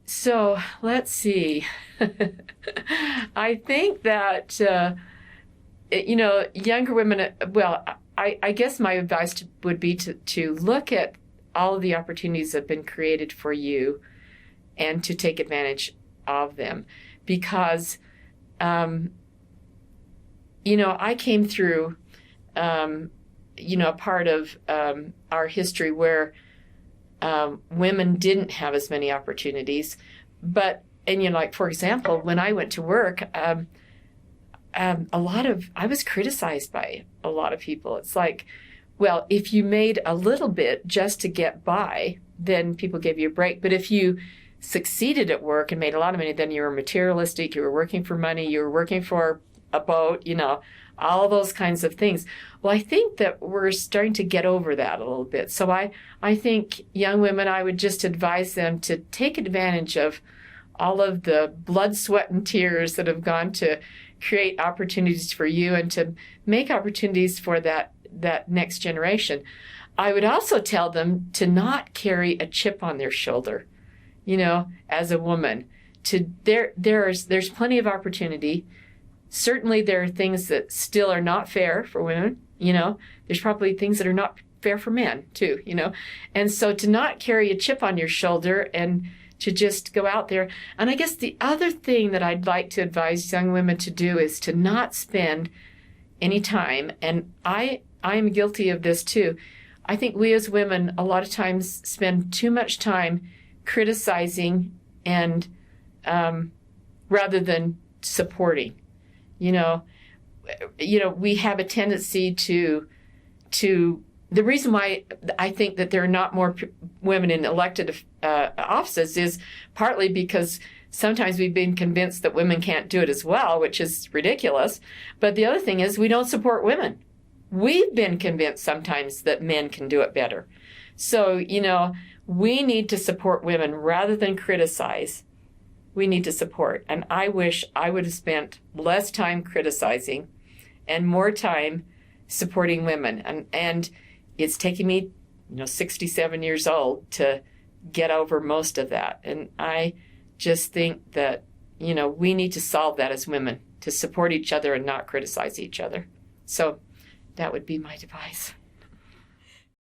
So let's see. I think that, younger women, well, I guess my advice would be to look at all of the opportunities that have been created for you and to take advantage of them. Because, I came through, a part of our history where women didn't have as many opportunities. But, like, for example, when I went to work, I was criticized by a lot of people. It's like, well, if you made a little bit just to get by, then people gave you a break. But if you succeeded at work and made a lot of money, then you were materialistic, you were working for money, you were working for a boat, all those kinds of things. Well, I think that we're starting to get over that a little bit. So I think young women, I would just advise them to take advantage of all of the blood, sweat, and tears that have gone to create opportunities for you and to make opportunities for that next generation. I would also tell them to not carry a chip on their shoulder, as a woman. There's plenty of opportunity. Certainly there are things that still are not fair for women. There's probably things that are not fair for men too, And so to not carry a chip on your shoulder and to just go out there. And I guess the other thing that I'd like to advise young women to do is to not spend any time, and I am guilty of this too. I think we as women a lot of times spend too much time criticizing and rather than supporting. We have a tendency to the reason why I think that there are not more women in elected offices is partly because sometimes we've been convinced that women can't do it as well, which is ridiculous. But the other thing is we don't support women. We've been convinced sometimes that men can do it better. So, we need to support women rather than criticize. We need to support. And I wish I would have spent less time criticizing and more time supporting women. And it's taken me, 67 years old to get over most of that. And I just think that, we need to solve that as women, to support each other and not criticize each other. So that would be my advice.